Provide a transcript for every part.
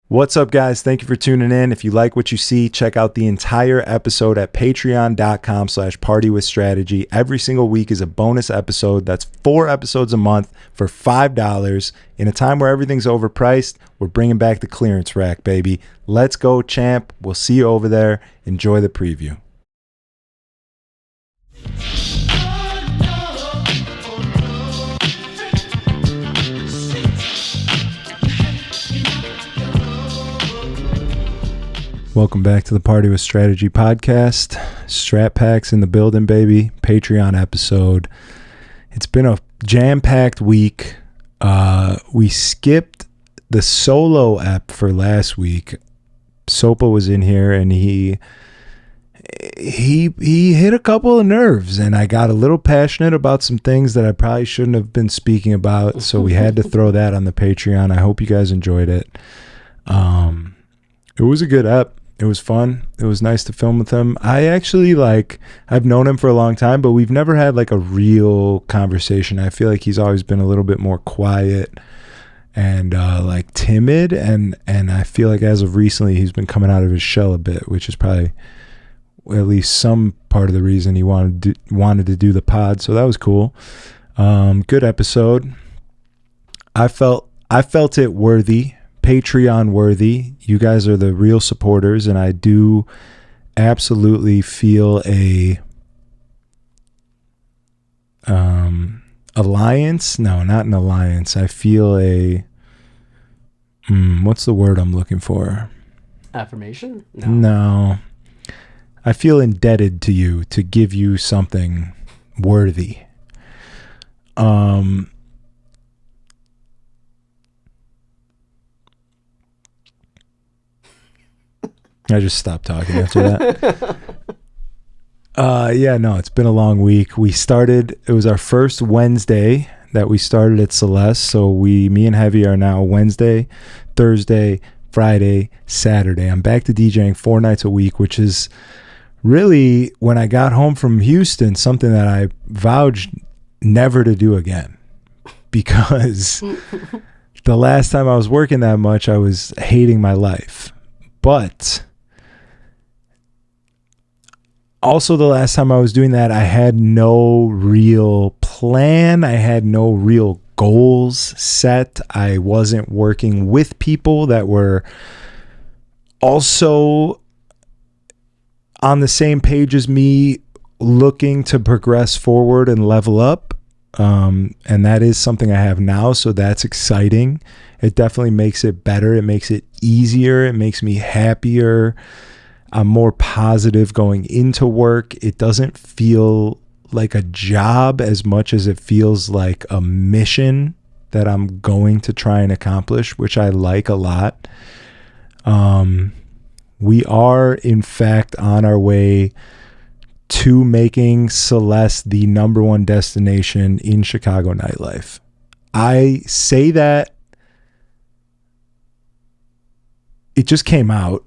What's up, guys? Thank you for tuning in. If you like what you see, check out the entire episode at patreon.com/partywithstrategy. Every single week is a bonus episode. That's 4 episodes a month for $5. In a time where everything's overpriced, we're bringing back the clearance rack, baby. Let's go, champ. We'll see you over there. Enjoy the preview. Welcome back to the Party with Strategy podcast. Strat-Pack's in the building, baby. Patreon episode. It's been a jam-packed week. We skipped the solo app for last week. Sopa was in here and he hit a couple of nerves, and I got a little passionate about some things that I probably shouldn't have been speaking about, so we had to throw that on the Patreon. I hope you guys enjoyed it. It was a good app. It was fun. It was nice to film with him. I actually I've known him for a long time, but we've never had a real conversation. I feel like he's always been a little bit more quiet and timid, and I feel like as of recently he's been coming out of his shell a bit, which is probably at least some part of the reason he wanted to do the pod. So that was cool. Good episode. I felt it worthy. Patreon worthy. You guys are the real supporters, and I do absolutely feel a alliance. No, not an alliance. I feel a what's the word I'm looking for? Affirmation? No. I feel indebted to you to give you something worthy. I just stopped talking after that. It's been a long week. It was our first Wednesday that we started at Celeste. So me and Heavy are now Wednesday, Thursday, Friday, Saturday. I'm back to DJing 4 nights a week, which is really, when I got home from Houston, something that I vowed never to do again. Because the last time I was working that much, I was hating my life. But also, the last time I was doing that, I had no real plan. I had no real goals set. I wasn't working with people that were also on the same page as me, looking to progress forward and level up. And that is something I have now. So that's exciting. It definitely makes it better. It makes it easier. It makes me happier. I'm more positive going into work. It doesn't feel like a job as much as it feels like a mission that I'm going to try and accomplish, which I like a lot. We are, in fact, on our way to making Celeste the #1 destination in Chicago nightlife. I say that it just came out.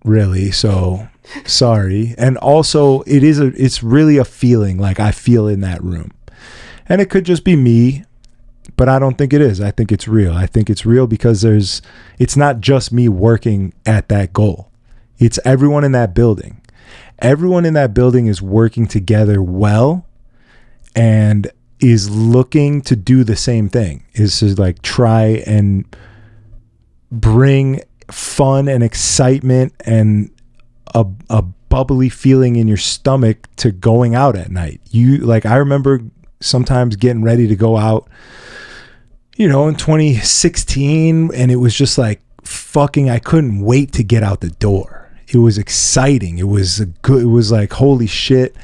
Really, so sorry. And also, it's really a feeling like I feel in that room. And it could just be me, but I don't think it is. I think it's real. I think it's real because it's not just me working at that goal. It's everyone in that building. Everyone in that building is working together well and is looking to do the same thing, is to try and bring fun and excitement and a bubbly feeling in your stomach to going out at night. I remember sometimes getting ready to go out, in 2016, and it was just I couldn't wait to get out the door. It was exciting. It was holy shit.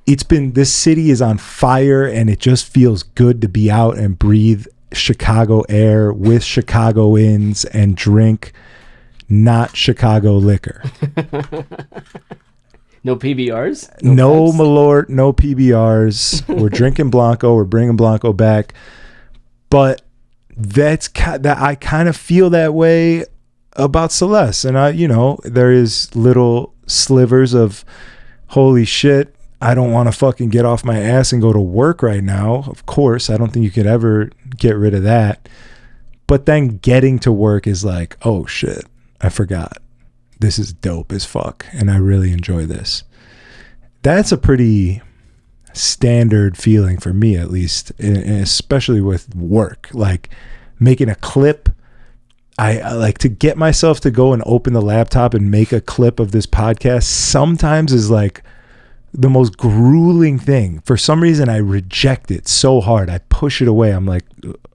This city is on fire, and it just feels good to be out and breathe Chicago air with Chicagoans and drink not Chicago liquor. No PBRs? No Malort, no PBRs. We're drinking Blanco. We're bringing Blanco back. But I kind of feel that way about Celeste. And there is little slivers of, holy shit, I don't want to fucking get off my ass and go to work right now. Of course, I don't think you could ever get rid of that. But then getting to work is like, oh shit, I forgot. This is dope as fuck. And I really enjoy this. That's a pretty standard feeling for me, at least, especially with work. Like making a clip. I like to get myself to go and open the laptop and make a clip of this podcast sometimes is like the most grueling thing. For some reason, I reject it so hard. I push it away. I'm like,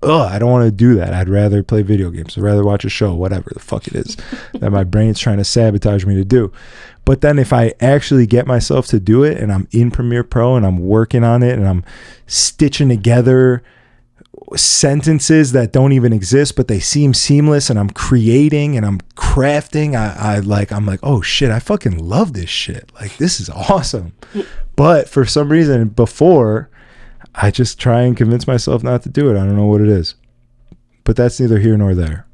ugh, I don't want to do that. I'd rather play video games. I'd rather watch a show, whatever the fuck it is that my brain's trying to sabotage me to do. But then if I actually get myself to do it and I'm in Premiere Pro and I'm working on it and I'm stitching together sentences that don't even exist, but they seem seamless, and I'm creating and I'm crafting, I'm like, oh shit, I fucking love this shit. Like, this is awesome. But for some reason before, I just try and convince myself not to do it. I don't know what it is, but that's neither here nor there.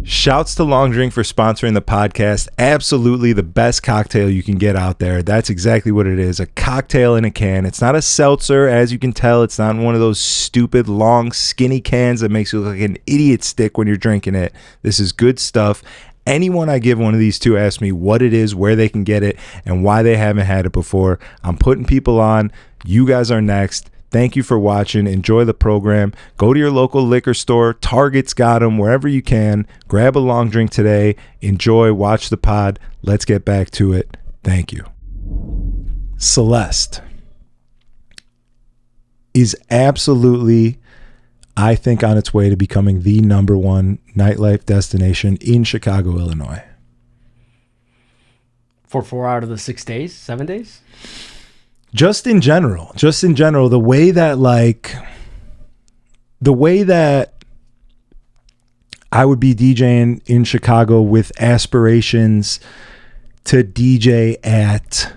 Shouts to Long Drink for sponsoring the podcast. Absolutely the best cocktail you can get out there. That's exactly what it is. A cocktail in a can. It's not a seltzer, as you can tell. It's not in one of those stupid, long, skinny cans that makes you look like an idiot stick when you're drinking it. This is good stuff. Anyone I give one of these to ask me what it is, where they can get it, and why they haven't had it before. I'm putting people on. You guys are next. Thank you for watching. Enjoy the program. Go to your local liquor store. Target's got them, wherever you can. Grab a long drink today. Enjoy. Watch the pod. Let's get back to it. Thank you. Celeste is absolutely, I think, on its way to becoming the number one nightlife destination in Chicago, Illinois. For 4 out of the 6 days, 7 days? Just in general, the way that I would be DJing in Chicago with aspirations to DJ at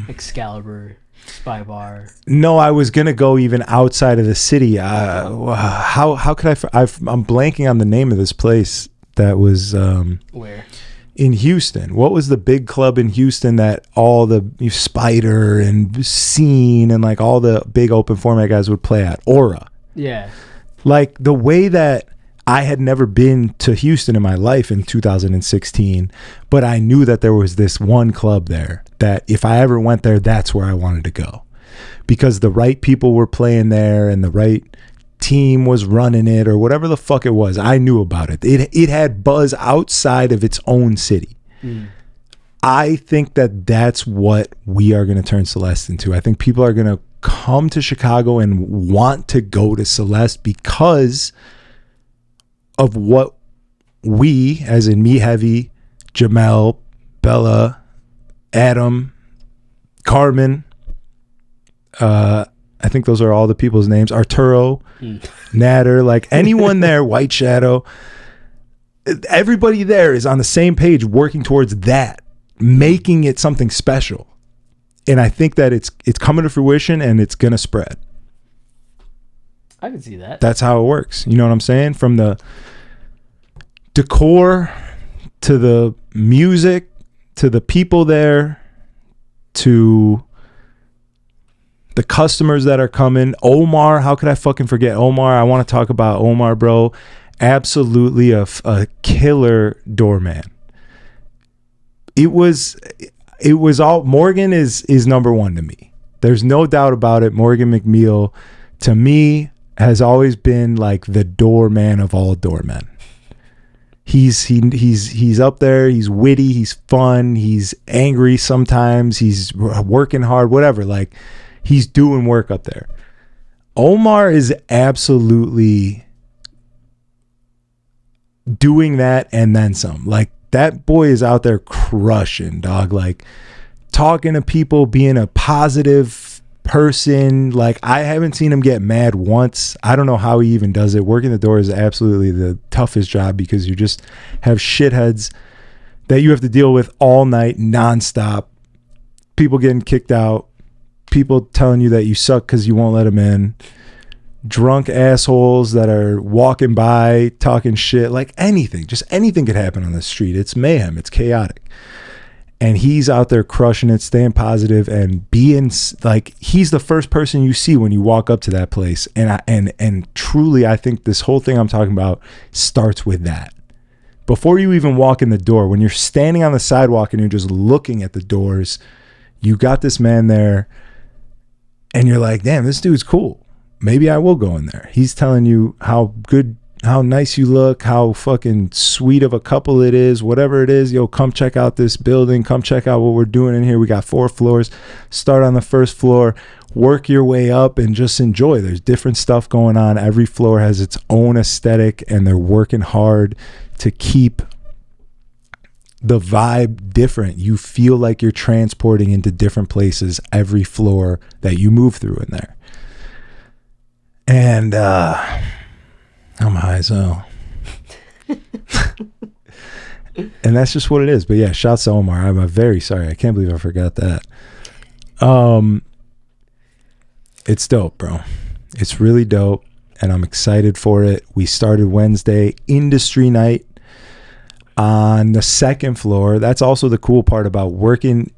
Excalibur, Spy Bar. No, I was gonna go even outside of the city. How could I'm blanking on the name of this place that was Where? In Houston. What was the big club in Houston that all the Spider and Scene and like all the big open format guys would play at? Aura. Yeah. Like the way that I had never been to Houston in my life in 2016, but I knew that there was this one club there that if I ever went there, that's where I wanted to go, because the right people were playing there and the right team was running it, or whatever the fuck it was. I knew about it. It had buzz outside of its own city. I think that that's what we are going to turn Celeste into. I think people are going to come to Chicago and want to go to Celeste because of what we, as in me, Heavy, Jamel, Bella, Adam, Carmen, I think those are all the people's names. Arturo, Natter, like anyone there, White Shadow. Everybody there is on the same page working towards that, making it something special. And I think that it's coming to fruition and it's going to spread. I can see that. That's how it works. You know what I'm saying? From the decor to the music to the people there to the customers that are coming. Omar, how could I fucking forget Omar? I want to talk about Omar, bro. Absolutely a killer doorman. It was all, Morgan is number one to me. There's no doubt about it. Morgan McMeal, to me, has always been like the doorman of all doormen. He's up there. He's witty. He's fun. He's angry sometimes. He's working hard, whatever. Like, he's doing work up there. Omar is absolutely doing that and then some. Like, that boy is out there crushing, dog. Like, talking to people, being a positive person. Like, I haven't seen him get mad once. I don't know how he even does it. Working the door is absolutely the toughest job because you just have shitheads that you have to deal with all night, nonstop. People getting kicked out. People telling you that you suck because you won't let them in. Drunk assholes that are walking by talking shit. Like anything. Just anything could happen on the street. It's mayhem. It's chaotic. and he's out there crushing it, staying positive, and being like, he's the first person you see when you walk up to that place. And truly, I think this whole thing I'm talking about starts with that. Before you even walk in the door, when you're standing on the sidewalk and you're just looking at the doors, you got this man there and you're like, damn, this dude's cool. Maybe I will go in there. He's telling you how good, how nice you look, how fucking sweet of a couple it is, whatever it is. Yo, come check out this building. Come check out what we're doing in here. We got 4 floors. Start on the first floor, work your way up, and just enjoy. There's different stuff going on. Every floor has its own aesthetic, and they're working hard to keep the vibe different. You feel like you're transporting into different places every floor that you move through in there. And I'm high as hell. And that's just what it is. But yeah, shouts to Omar. I'm very sorry. I can't believe I forgot that. It's dope, bro. It's really dope, and I'm excited for it. We started Wednesday, industry night on the 2nd floor. That's also the cool part about working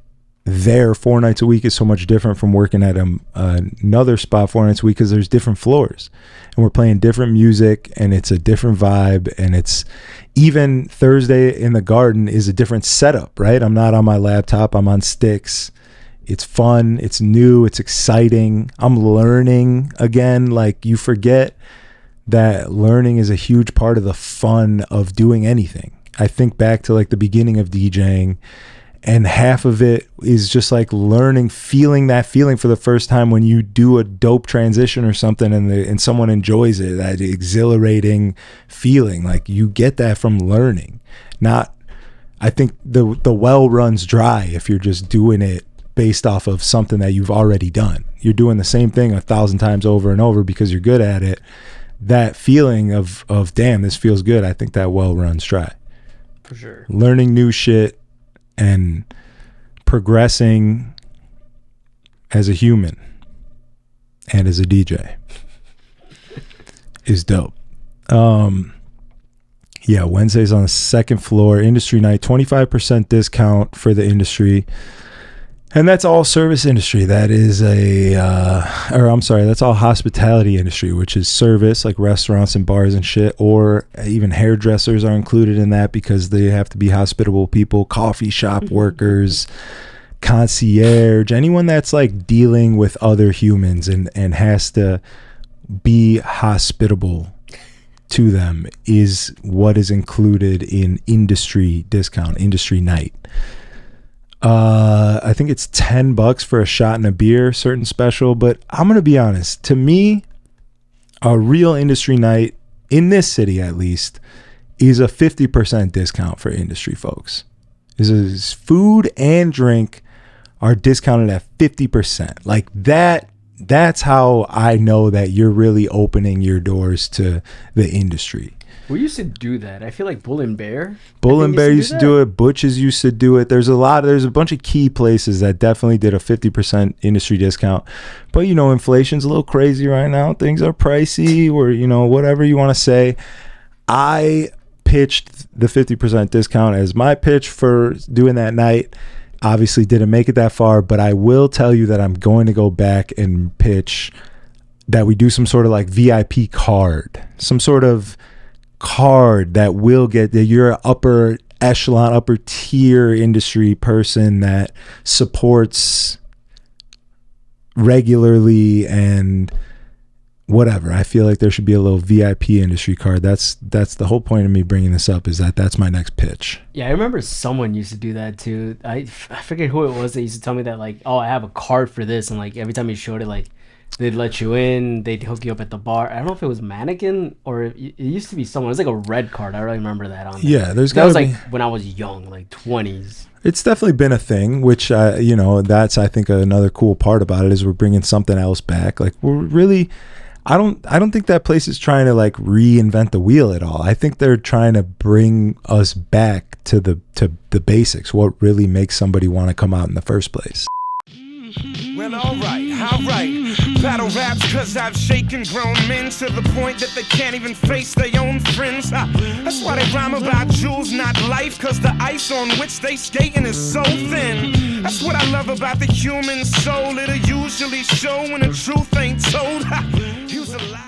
there 4 nights a week is so much different from working at another spot 4 nights a week, because there's different floors and we're playing different music and it's a different vibe. And it's even Thursday in the Garden is a different setup, right? I'm not on my laptop. I'm on sticks. It's fun. It's new. It's exciting. I'm learning again. Like, you forget that learning is a huge part of the fun of doing anything. I think back to like the beginning of DJing, and half of it is just like learning, feeling that feeling for the first time when you do a dope transition or something and someone enjoys it, that exhilarating feeling. Like, you get that from learning. Not, I think the well runs dry if you're just doing it based off of something that you've already done. You're doing the same thing 1,000 times over and over because you're good at it. That feeling of damn, this feels good, I think that well runs dry. For sure. Learning new shit and progressing as a human and as a DJ is dope. Yeah, Wednesdays on the 2nd floor, industry night, 25% discount for the industry. And that's all service industry. That is that's all hospitality industry, which is service, like restaurants and bars and shit, or even hairdressers are included in that because they have to be hospitable people, coffee shop workers, concierge, anyone that's like dealing with other humans and has to be hospitable to them is what is included in industry discount, industry night. I think it's $10 for a shot and a beer, certain special, but I'm gonna be honest, to me, a real industry night in this city at least is a 50% discount for industry folks. This is food and drink are discounted at 50%. Like that's how I know that you're really opening your doors to the industry. We used to do that. I feel like Bull and Bear used to do it. Butch's used to do it. There's a bunch of key places that definitely did a 50% industry discount. But, you know, inflation's a little crazy right now. Things are pricey, or, you know, whatever you want to say. I pitched the 50% discount as my pitch for doing that night. Obviously didn't make it that far, but I will tell you that I'm going to go back and pitch that we do some sort of like VIP card, some sort of card that will get that you're an upper echelon, upper tier industry person that supports regularly and whatever. I feel like there should be a little VIP industry card. That's the whole point of me bringing this up, is that's my next pitch. Yeah, I remember someone used to do that too. I forget who it was that used to tell me that, like, oh, I have a card for this, and like every time you showed it, like they'd let you in, they'd hook you up at the bar. I don't know if it was Mannequin or it used to be someone. It was like a red card. I really remember that on there. Yeah, that was like when I was young, like 20s. It's definitely been a thing, which that's I think another cool part about it is we're bringing something else back. Like, we're really, I don't think that place is trying to like reinvent the wheel at all. I think they're trying to bring us back to the basics. What really makes somebody want to come out in the first place. Well, alright. Battle raps cause I've shaken grown men to the point that they can't even face their own friends. That's why they rhyme about jewels, not life, cause the ice on which they skating is so thin. That's what I love about the human soul. It'll usually show when the truth ain't told. Use a lie.